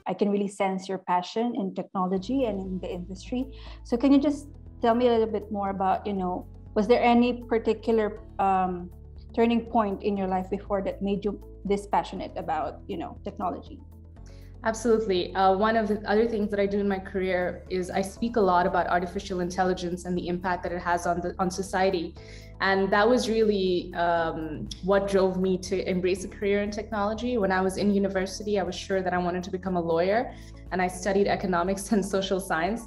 I can really sense your passion in technology and in the industry. So can you just tell me a little bit more about, was there any particular turning point in your life before that made you this passionate about, technology? Absolutely. One of the other things that I do in my career is I speak a lot about artificial intelligence and the impact that it has on society. And that was really what drove me to embrace a career in technology. When I was in university, I was sure that I wanted to become a lawyer, and I studied economics and social science.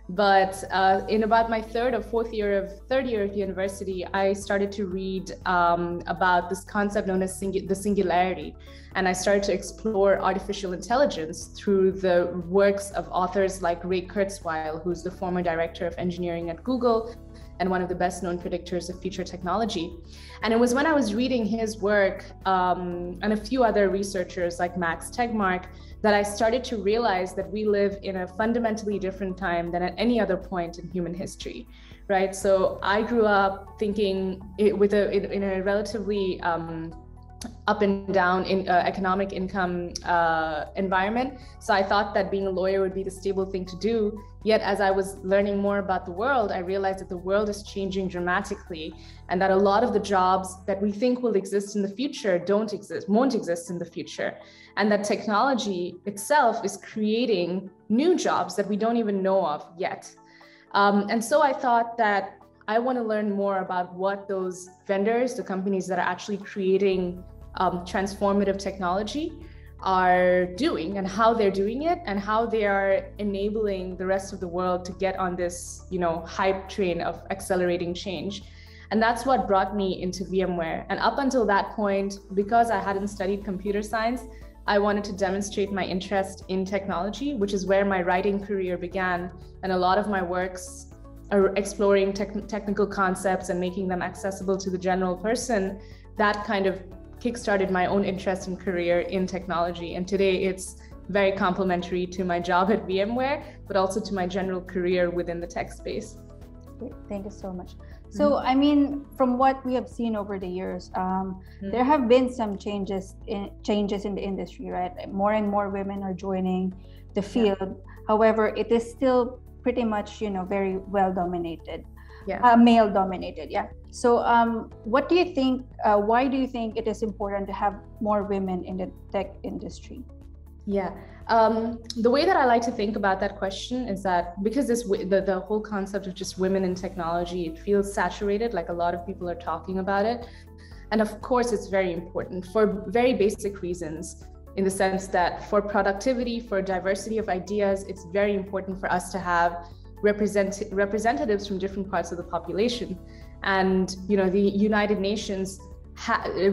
But in about my third year of university, I started to read about this concept known as the singularity. And I started to explore artificial intelligence through the works of authors like Ray Kurzweil, who's the former director of engineering at Google and one of the best known predictors of future technology. And it was when I was reading his work and a few other researchers like Max Tegmark that I started to realize that we live in a fundamentally different time than at any other point in human history, right? So I grew up thinking in a relatively up and down in economic income environment. So I thought that being a lawyer would be the stable thing to do. Yet as I was learning more about the world, I realized that the world is changing dramatically, and that a lot of the jobs that we think will exist in the future won't exist in the future. And that technology itself is creating new jobs that we don't even know of yet. And so I thought that I want to learn more about what those vendors, the companies that are actually creating transformative technology, are doing, and how they're doing it, and how they are enabling the rest of the world to get on this, hype train of accelerating change. And that's what brought me into VMware. And up until that point, because I hadn't studied computer science, I wanted to demonstrate my interest in technology, which is where my writing career began. And a lot of my works are exploring technical concepts and making them accessible to the general person. That kind of kickstarted my own interest and career in technology. And today it's very complementary to my job at VMware, but also to my general career within the tech space. Thank you so much. So, I mean, from what we have seen over the years, there have been some changes in the industry, right? More and more women are joining the field. Yeah. However, it is still pretty much, very well dominated, male dominated. Yeah. So, what do you think? Why do you think it is important to have more women in the tech industry? Yeah. The way that I like to think about that question is that because the whole concept of just women in technology, it feels saturated, like a lot of people are talking about it. And of course, it's very important for very basic reasons, in the sense that for productivity, for diversity of ideas, it's very important for us to have representatives from different parts of the population. And, the United Nations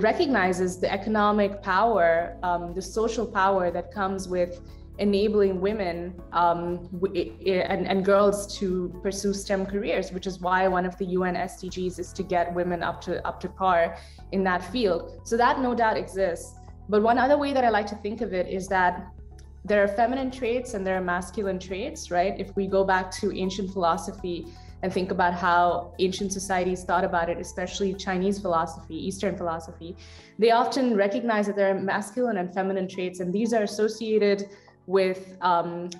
recognizes the economic power, the social power that comes with enabling women and girls to pursue STEM careers, which is why one of the UN SDGs is to get women up to par in that field. So that no doubt exists. But one other way that I like to think of it is that there are feminine traits and there are masculine traits, right? If we go back to ancient philosophy and think about how ancient societies thought about it, especially Chinese philosophy, Eastern philosophy, they often recognize that there are masculine and feminine traits, and these are associated with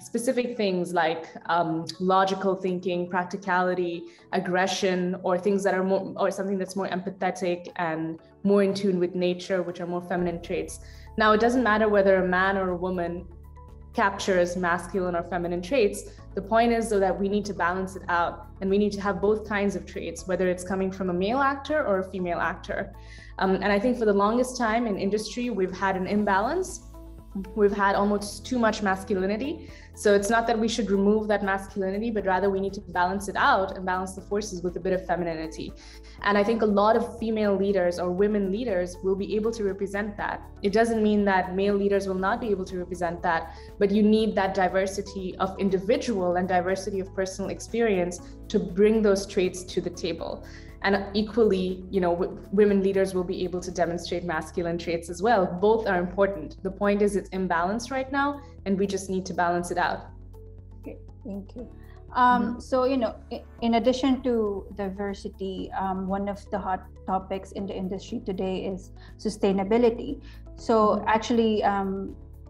specific things like logical thinking, practicality, aggression, or things that are more, or something that's more empathetic and more in tune with nature, which are more feminine traits. Now, it doesn't matter whether a man or a woman captures masculine or feminine traits. The point is, though, that we need to balance it out, and we need to have both kinds of traits, whether it's coming from a male actor or a female actor. And I think for the longest time in industry, we've had an imbalance. We've had almost too much masculinity. So it's not that we should remove that masculinity, but rather we need to balance it out and balance the forces with a bit of femininity. And I think a lot of female leaders or women leaders will be able to represent that. It doesn't mean that male leaders will not be able to represent that, but you need that diversity of individual and diversity of personal experience to bring those traits to the table. And equally, women leaders will be able to demonstrate masculine traits as well. Both are important. The point is it's imbalanced right now, and we just need to balance it out. Okay, thank you. So, in addition to diversity, one of the hot topics in the industry today is sustainability. So actually,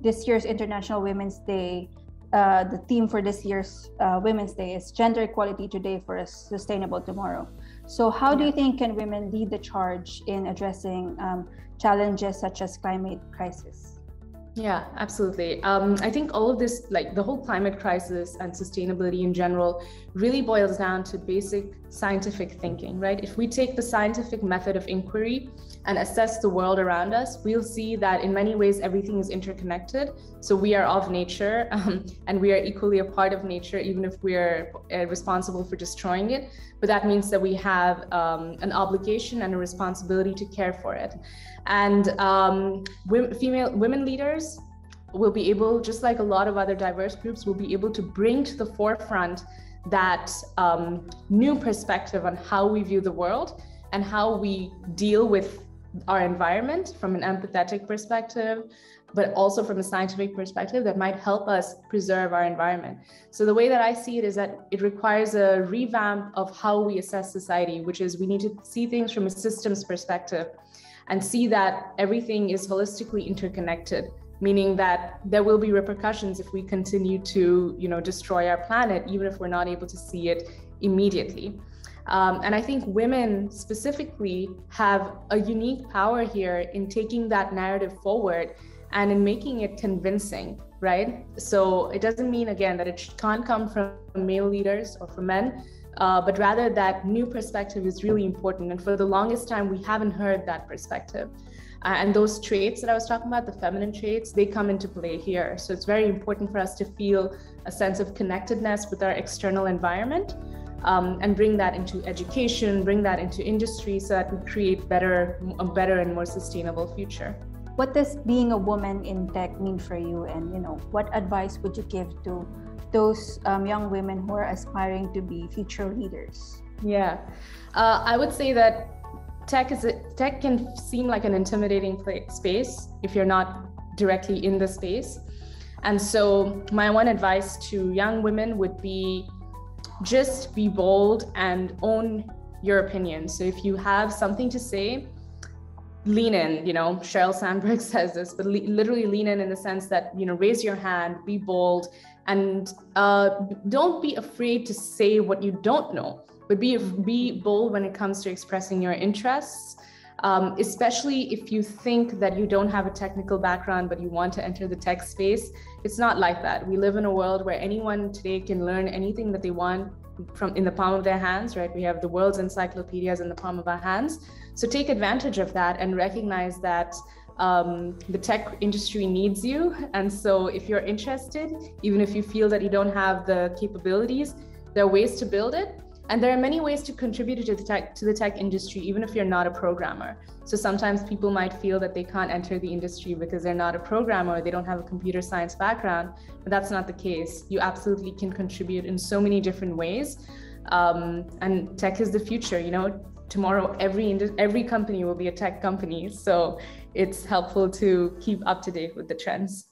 this year's International Women's Day, the theme for this year's Women's Day is Gender Equality Today for a Sustainable Tomorrow. So how do you think can women lead the charge in addressing challenges such as climate crisis? Yeah, absolutely. I think all of this, like the whole climate crisis and sustainability in general, really boils down to basic scientific thinking, right? If we take the scientific method of inquiry and assess the world around us, we'll see that in many ways, everything is interconnected. So we are of nature and we are equally a part of nature, even if we are responsible for destroying it. But that means that we have an obligation and a responsibility to care for it. And women leaders will be able, just like a lot of other diverse groups, will be able to bring to the forefront that new perspective on how we view the world and how we deal with our environment from an empathetic perspective, but also from a scientific perspective that might help us preserve our environment. So the way that I see it is that it requires a revamp of how we assess society, which is we need to see things from a systems perspective and see that everything is holistically interconnected, meaning that there will be repercussions if we continue to, destroy our planet, even if we're not able to see it immediately. And I think women specifically have a unique power here in taking that narrative forward and in making it convincing, right? So it doesn't mean, again, that it can't come from male leaders or from men, but rather that new perspective is really important. And for the longest time, we haven't heard that perspective. And those traits that I was talking about, the feminine traits, they come into play here. So it's very important for us to feel a sense of connectedness with our external environment, and bring that into education, bring that into industry so that we create a better and more sustainable future. What does being a woman in tech mean for you? And what advice would you give to those young women who are aspiring to be future leaders? Yeah, I would say that tech can seem like an intimidating space if you're not directly in the space. And so my one advice to young women would be just be bold and own your opinion. So if you have something to say, lean in. Sheryl Sandberg says this, but literally lean in the sense that, raise your hand, be bold, and don't be afraid to say what you don't know, but be bold when it comes to expressing your interests, especially if you think that you don't have a technical background, but you want to enter the tech space. It's not like that. We live in a world where anyone today can learn anything that they want in the palm of their hands, right? We have the world's encyclopedias in the palm of our hands. So take advantage of that and recognize that the tech industry needs you. And so if you're interested, even if you feel that you don't have the capabilities, there are ways to build it. And there are many ways to contribute to the tech industry, even if you're not a programmer. So sometimes people might feel that they can't enter the industry because they're not a programmer, or they don't have a computer science background, but that's not the case. You absolutely can contribute in so many different ways. And tech is the future. Tomorrow, every company will be a tech company. So it's helpful to keep up to date with the trends.